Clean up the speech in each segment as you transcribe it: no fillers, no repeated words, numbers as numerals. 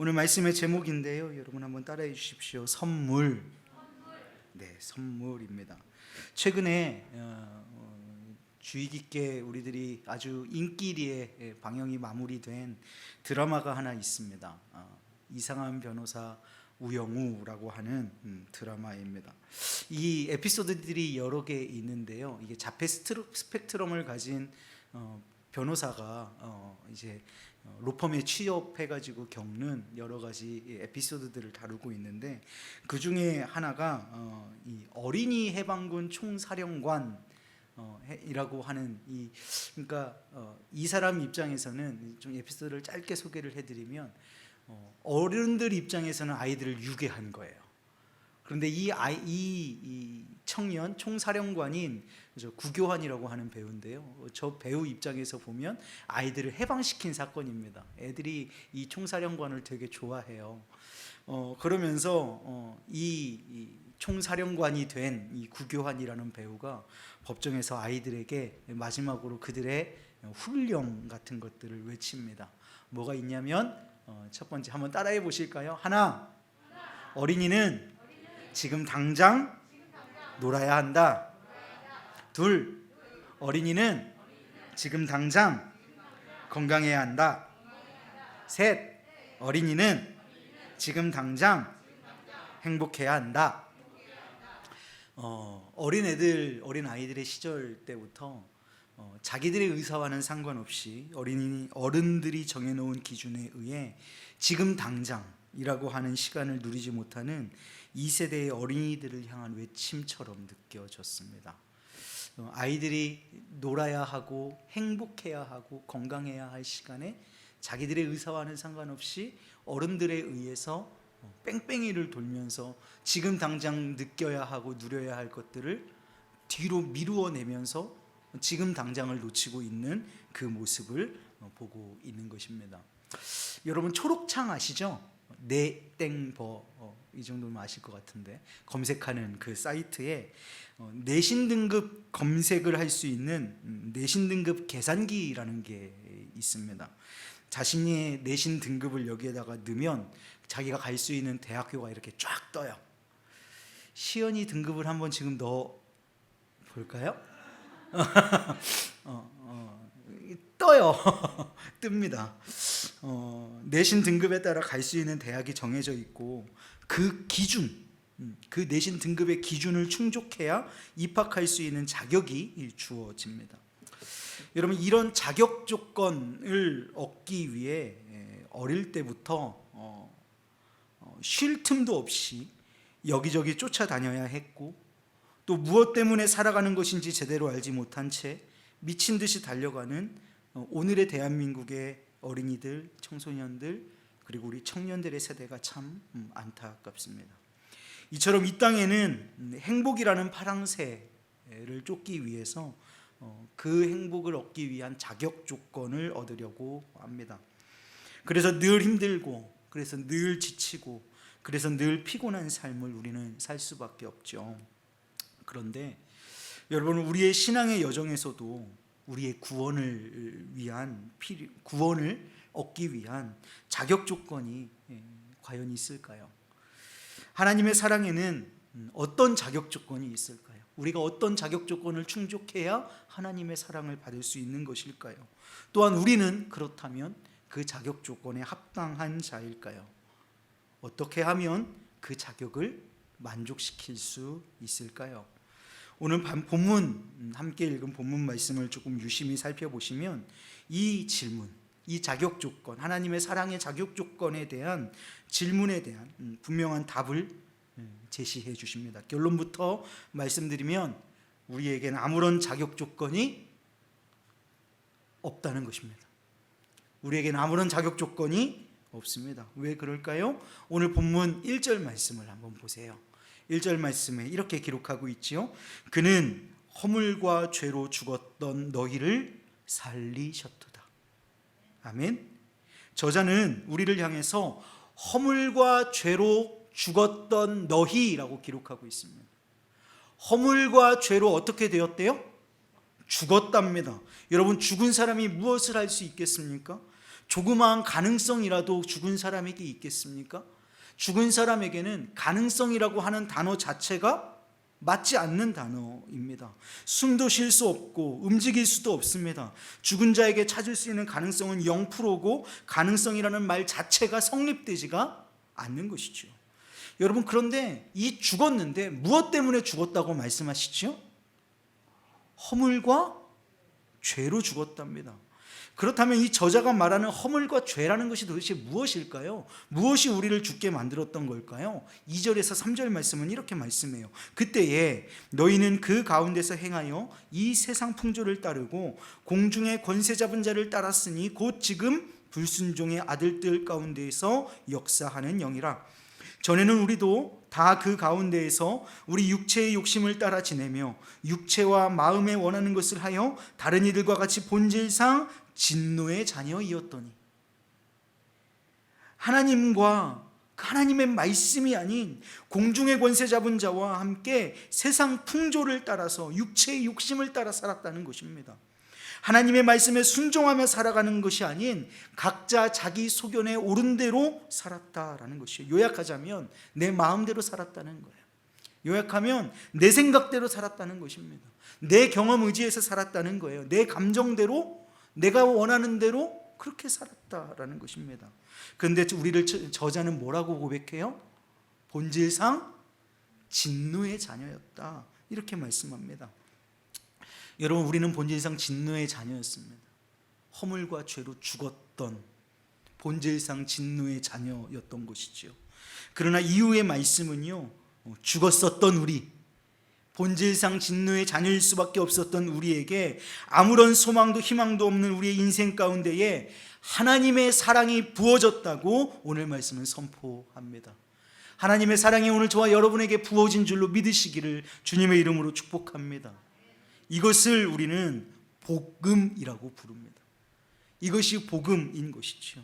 오늘 말씀의 제목인데요. 여러분 한번 따라해 주십시오. 선물. 네, 선물입니다. 최근에 주의 깊게 우리들이 아주 인기리에 방영이 마무리된 드라마가 하나 있습니다. 이상한 변호사 우영우라고 하는 드라마입니다. 이 에피소드들이 여러 개 있는데요. 이게 자폐 스펙트럼을 가진 변호사가 이제 로펌에 취업해가지고 겪는 여러 가지 에피소드들을 다루고 있는데, 그 중에 하나가 이 어린이 해방군 총사령관 이라고 하는 그러니까 이 사람 입장에서는 좀 에피소드를 짧게 소개를 해드리면, 어른들 입장에서는 아이들을 유괴한 거예요. 그런데 이 청년 총사령관인 구교환이라고 하는 배우인데요. 저 배우 입장에서 보면 아이들을 해방시킨 사건입니다. 애들이 이 총사령관을 되게 좋아해요. 그러면서 이 총사령관이 된 이 구교환이라는 배우가 법정에서 아이들에게 마지막으로 그들의 훈령 같은 것들을 외칩니다. 뭐가 있냐면 첫 번째 한번 따라해 보실까요? 하나, 어린이는 지금 당장 놀아야 한다. 둘, 어린이는 지금 당장 건강해야 한다. 셋, 어린이는 지금 당장 행복해야 한다. 어린 아이들의 시절 때부터 자기들의 의사와는 상관없이 어른들이 정해놓은 기준에 의해 지금 당장이라고 하는 시간을 누리지 못하는 2세대의 어린이들을 향한 외침처럼 느껴졌습니다. 아이들이 놀아야 하고 행복해야 하고 건강해야 할 시간에 자기들의 의사와는 상관없이 어른들에 의해서 뺑뺑이를 돌면서 지금 당장 느껴야 하고 누려야 할 것들을 뒤로 미루어내면서 지금 당장을 놓치고 있는 그 모습을 보고 있는 것입니다. 여러분 초록창 아시죠? 네땡버 이 정도면 아실 것 같은데, 검색하는 그 사이트에 내신 등급 검색을 할 수 있는 내신 등급 계산기라는 게 있습니다. 자신의 내신 등급을 여기에다가 넣으면 자기가 갈 수 있는 대학교가 이렇게 쫙 떠요. 시연이 등급을 한번 지금 넣어 볼까요? 떠요. 뜹니다. 내신 등급에 따라 갈 수 있는 대학이 정해져 있고, 그 기준, 그 내신 등급의 기준을 충족해야 입학할 수 있는 자격이 주어집니다. 여러분, 이런 자격 조건을 얻기 위해 어릴 때부터 쉴 틈도 없이 여기저기 쫓아다녀야 했고, 또 무엇 때문에 살아가는 것인지 제대로 알지 못한 채 미친 듯이 달려가는 오늘의 대한민국의 어린이들, 청소년들, 그리고 우리 청년들의 세대가 참 안타깝습니다. 이처럼 이 땅에는 행복이라는 파랑새를 쫓기 위해서 그 행복을 얻기 위한 자격 조건을 얻으려고 합니다. 그래서 늘 힘들고, 그래서 늘 지치고, 그래서 늘 피곤한 삶을 우리는 살 수밖에 없죠. 그런데 여러분, 우리의 신앙의 여정에서도 우리의 구원을 얻기 위한 자격 조건이 과연 있을까요? 하나님의 사랑에는 어떤 자격 조건이 있을까요? 우리가 어떤 자격 조건을 충족해야 하나님의 사랑을 받을 수 있는 것일까요? 또한 우리는 그렇다면 그 자격 조건에 합당한 자일까요? 어떻게 하면 그 자격을 만족시킬 수 있을까요? 오늘 본문, 함께 읽은 본문 말씀을 조금 유심히 살펴보시면 이 질문, 이 자격 조건, 하나님의 사랑의 자격 조건에 대한 질문에 대한 분명한 답을 제시해 주십니다. 결론부터 말씀드리면 우리에게는 아무런 자격 조건이 없다는 것입니다. 우리에게는 아무런 자격 조건이 없습니다. 왜 그럴까요? 오늘 본문 1절 말씀을 한번 보세요. 1절 말씀에 이렇게 기록하고 있지요. 그는 허물과 죄로 죽었던 너희를 살리셨도다. 아멘. 저자는 우리를 향해서 허물과 죄로 죽었던 너희라고 기록하고 있습니다. 허물과 죄로 어떻게 되었대요? 죽었답니다. 여러분, 죽은 사람이 무엇을 할 수 있겠습니까? 조그마한 가능성이라도 죽은 사람에게 있겠습니까? 죽은 사람에게는 가능성이라고 하는 단어 자체가 맞지 않는 단어입니다. 숨도 쉴 수 없고 움직일 수도 없습니다. 죽은 자에게 찾을 수 있는 가능성은 0%고 가능성이라는 말 자체가 성립되지가 않는 것이죠. 여러분, 그런데 이 죽었는데 무엇 때문에 죽었다고 말씀하시죠? 허물과 죄로 죽었답니다. 그렇다면 이 저자가 말하는 허물과 죄라는 것이 도대체 무엇일까요? 무엇이 우리를 죽게 만들었던 걸까요? 2절에서 3절 말씀은 이렇게 말씀해요. 그때에 너희는 그 가운데서 행하여 이 세상 풍조를 따르고 공중의 권세 잡은 자를 따랐으니 곧 지금 불순종의 아들들 가운데에서 역사하는 영이라. 전에는 우리도 다 그 가운데에서 우리 육체의 욕심을 따라 지내며 육체와 마음에 원하는 것을 하여 다른 이들과 같이 본질상 진노의 자녀이었더니, 하나님과 하나님의 말씀이 아닌 공중의 권세 잡은 자와 함께 세상 풍조를 따라서 육체의 욕심을 따라 살았다는 것입니다. 하나님의 말씀에 순종하며 살아가는 것이 아닌 각자 자기 소견에 옳은 대로 살았다라는 것이에요. 요약하자면 내 마음대로 살았다는 거예요. 요약하면 내 생각대로 살았다는 것입니다. 내 경험 의지에서 살았다는 거예요. 내 감정대로, 내가 원하는 대로 그렇게 살았다라는 것입니다. 그런데 우리를 저자는 뭐라고 고백해요? 본질상 진노의 자녀였다, 이렇게 말씀합니다. 여러분, 우리는 본질상 진노의 자녀였습니다. 허물과 죄로 죽었던 본질상 진노의 자녀였던 것이죠. 그러나 이후의 말씀은요, 죽었었던 우리, 본질상 진노의 자녀일 수밖에 없었던 우리에게 아무런 소망도 희망도 없는 우리의 인생 가운데에 하나님의 사랑이 부어졌다고 오늘 말씀은 선포합니다. 하나님의 사랑이 오늘 저와 여러분에게 부어진 줄로 믿으시기를 주님의 이름으로 축복합니다. 이것을 우리는 복음이라고 부릅니다. 이것이 복음인 것이죠.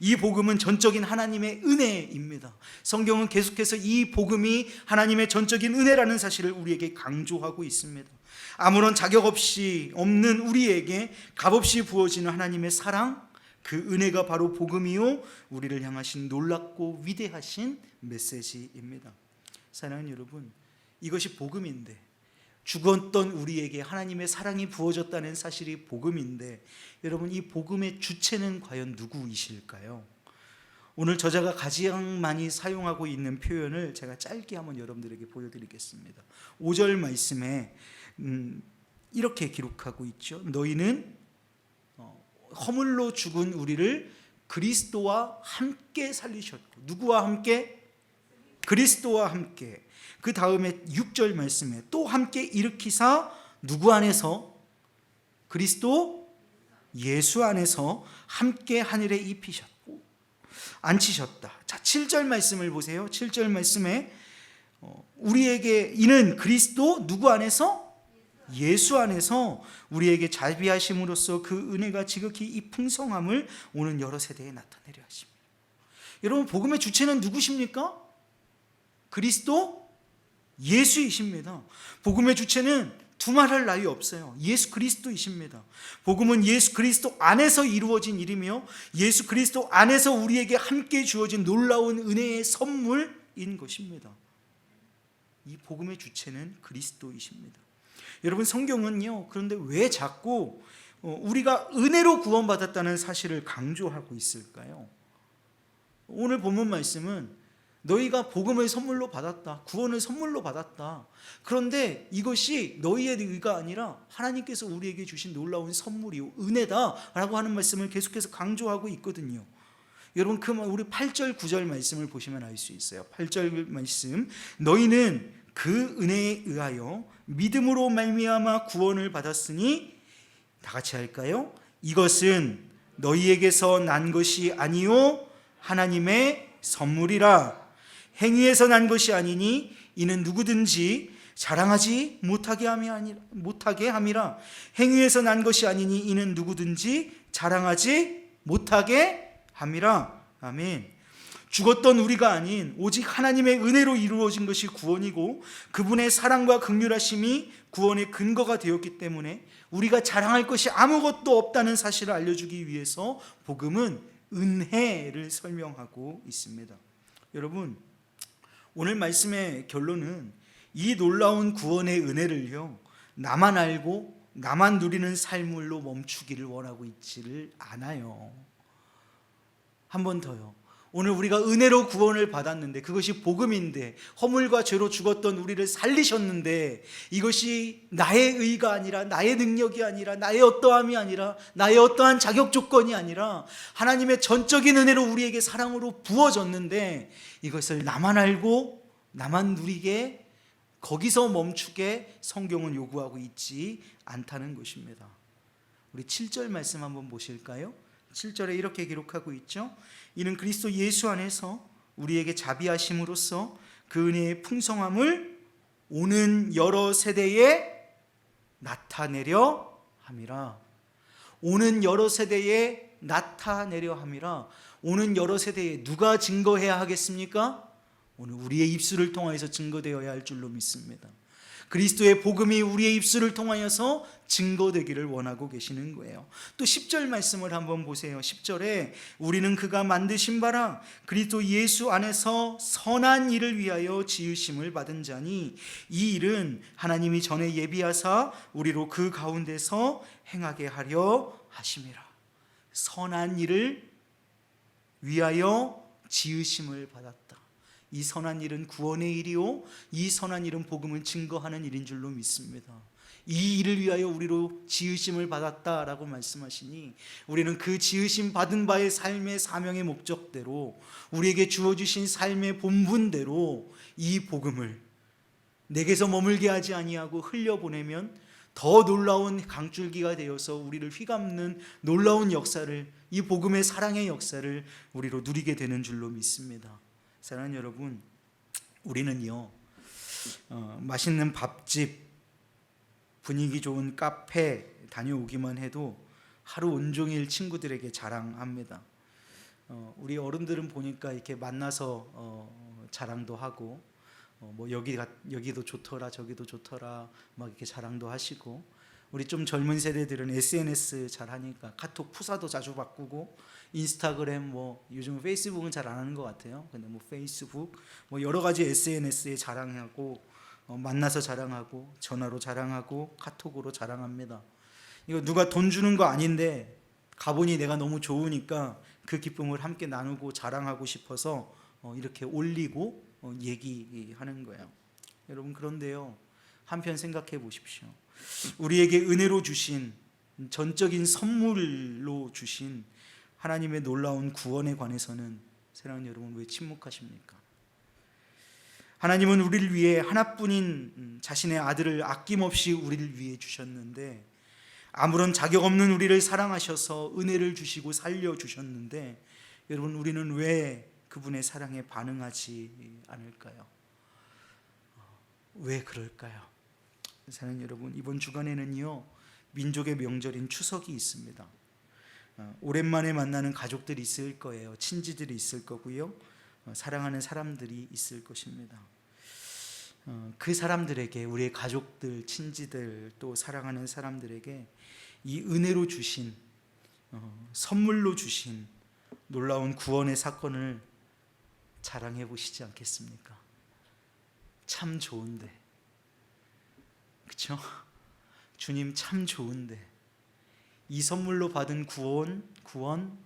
이 복음은 전적인 하나님의 은혜입니다. 성경은 계속해서 이 복음이 하나님의 전적인 은혜라는 사실을 우리에게 강조하고 있습니다. 아무런 자격 없이 없는 우리에게 값없이 부어지는 하나님의 사랑, 그 은혜가 바로 복음이요 우리를 향하신 놀랍고 위대하신 메시지입니다. 사랑하는 여러분, 이것이 복음인데, 죽었던 우리에게 하나님의 사랑이 부어졌다는 사실이 복음인데, 여러분, 이 복음의 주체는 과연 누구이실까요? 오늘 저자가 가장 많이 사용하고 있는 표현을 제가 짧게 한번 여러분들에게 보여드리겠습니다. 5절 말씀에 이렇게 기록하고 있죠. 너희는 허물로 죽은 우리를 그리스도와 함께 살리셨고, 누구와 함께? 그리스도와 함께. 그 다음에 6절 말씀에 또 함께 일으키사 누구 안에서? 그리스도 예수 안에서 함께 하늘에 입히셨고 앉히셨다. 자, 7절 말씀을 보세요. 7절 말씀에 우리에게 이는 그리스도 누구 안에서? 예수 안에서 우리에게 자비하심으로써 그 은혜가 지극히 이 풍성함을 오는 여러 세대에 나타내려 하십니다. 여러분, 복음의 주체는 누구십니까? 그리스도 예수이십니다. 복음의 주체는 두말할 나위 없어요. 예수 그리스도이십니다. 복음은 예수 그리스도 안에서 이루어진 일이며 예수 그리스도 안에서 우리에게 함께 주어진 놀라운 은혜의 선물인 것입니다. 이 복음의 주체는 그리스도이십니다. 여러분, 성경은요, 그런데 왜 자꾸 우리가 은혜로 구원받았다는 사실을 강조하고 있을까요? 오늘 본문 말씀은 너희가 복음을 선물로 받았다, 구원을 선물로 받았다. 그런데 이것이 너희의 의가 아니라 하나님께서 우리에게 주신 놀라운 선물이요 은혜다라고 하는 말씀을 계속해서 강조하고 있거든요. 여러분, 그 우리 8절 9절 말씀을 보시면 알 수 있어요. 8절 말씀, 너희는 그 은혜에 의하여 믿음으로 말미암아 구원을 받았으니, 다 같이 할까요? 이것은 너희에게서 난 것이 아니요 하나님의 선물이라. 행위에서 난 것이 아니니 이는 누구든지 자랑하지 못하게 함이라. 행위에서 난 것이 아니니 이는 누구든지 자랑하지 못하게 함이라. 아멘. 죽었던 우리가 아닌 오직 하나님의 은혜로 이루어진 것이 구원이고 그분의 사랑과 긍휼하심이 구원의 근거가 되었기 때문에 우리가 자랑할 것이 아무것도 없다는 사실을 알려주기 위해서 복음은 은혜를 설명하고 있습니다. 여러분, 오늘 말씀의 결론은 이 놀라운 구원의 은혜를요, 나만 알고 나만 누리는 삶으로 멈추기를 원하고 있지를 않아요. 한 번 더요. 오늘 우리가 은혜로 구원을 받았는데, 그것이 복음인데, 허물과 죄로 죽었던 우리를 살리셨는데, 이것이 나의 의가 아니라, 나의 능력이 아니라, 나의 어떠함이 아니라, 나의 어떠한 자격 조건이 아니라 하나님의 전적인 은혜로 우리에게 사랑으로 부어졌는데, 이것을 나만 알고 나만 누리게, 거기서 멈추게 성경은 요구하고 있지 않다는 것입니다. 우리 7절 말씀 한번 보실까요? 7절에 이렇게 기록하고 있죠. 이는 그리스도 예수 안에서 우리에게 자비하심으로써 그 은혜의 풍성함을 오는 여러 세대에 나타내려 함이라. 오는 여러 세대에 나타내려 함이라. 오는 여러 세대에 누가 증거해야 하겠습니까? 오늘 우리의 입술을 통하여서 증거되어야 할 줄로 믿습니다. 그리스도의 복음이 우리의 입술을 통하여서 증거되기를 원하고 계시는 거예요. 또 10절 말씀을 한번 보세요. 10절에 우리는 그가 만드신 바라 그리스도 예수 안에서 선한 일을 위하여 지으심을 받은 자니 이 일은 하나님이 전에 예비하사 우리로 그 가운데서 행하게 하려 하심이라. 선한 일을 위하여 지으심을 받았다. 이 선한 일은 구원의 일이요, 이 선한 일은 복음을 증거하는 일인 줄로 믿습니다. 이 일을 위하여 우리로 지으심을 받았다라고 말씀하시니 우리는 그 지으심 받은 바의 삶의 사명의 목적대로, 우리에게 주어주신 삶의 본분대로 이 복음을 내게서 머물게 하지 아니하고 흘려보내면 더 놀라운 강줄기가 되어서 우리를 휘감는 놀라운 역사를, 이 복음의 사랑의 역사를 우리로 누리게 되는 줄로 믿습니다. 사랑하는 여러분, 우리는요, 맛있는 밥집, 분위기 좋은 카페 다녀오기만 해도 하루 온종일 친구들에게 자랑합니다. 우리 어른들은 보니까 이렇게 만나서 자랑도 하고, 뭐 여기도 좋더라, 저기도 좋더라, 막 이렇게 자랑도 하시고, 우리 좀 젊은 세대들은 SNS 잘 하니까 카톡 푸사도 자주 바꾸고, 인스타그램, 뭐 요즘 페이스북은 잘 안 하는 것 같아요. 근데 뭐 페이스북, 뭐 여러 가지 SNS에 자랑하고, 만나서 자랑하고, 전화로 자랑하고, 카톡으로 자랑합니다. 이거 누가 돈 주는 거 아닌데 가보니 내가 너무 좋으니까 그 기쁨을 함께 나누고 자랑하고 싶어서 이렇게 올리고 얘기하는 거예요. 여러분, 그런데요, 한편 생각해 보십시오. 우리에게 은혜로 주신, 전적인 선물로 주신 하나님의 놀라운 구원에 관해서는 사랑하는 여러분, 왜 침묵하십니까? 하나님은 우리를 위해 하나뿐인 자신의 아들을 아낌없이 우리를 위해 주셨는데, 아무런 자격 없는 우리를 사랑하셔서 은혜를 주시고 살려주셨는데, 여러분, 우리는 왜 그분의 사랑에 반응하지 않을까요? 왜 그럴까요? 사랑하는 여러분, 이번 주간에는요, 민족의 명절인 추석이 있습니다. 오랜만에 만나는 가족들이 있을 거예요. 친지들이 있을 거고요. 사랑하는 사람들이 있을 것입니다. 그 사람들에게, 우리의 가족들, 친지들, 또 사랑하는 사람들에게 이 은혜로 주신, 선물로 주신 놀라운 구원의 사건을 자랑해 보시지 않겠습니까? 참 좋은데, 그렇죠? 주님 참 좋은데, 이 선물로 받은 구원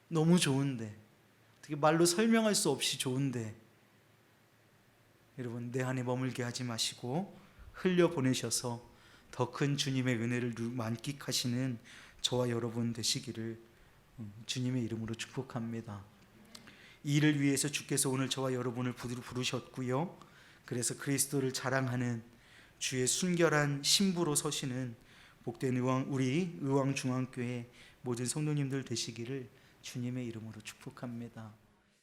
너무 좋은데, 어떻게 말로 설명할 수 없이 좋은데, 여러분, 내 안에 머물게 하지 마시고 흘려보내셔서 더 큰 주님의 은혜를 만끽하시는 저와 여러분 되시기를 주님의 이름으로 축복합니다. 이 일을 위해서 주께서 오늘 저와 여러분을 부르셨고요, 그래서 그리스도를 자랑하는 주의 순결한 신부로 서시는 복된 우리 의왕중앙교회 모든 성도님들 되시기를 주님의 이름으로 축복합니다.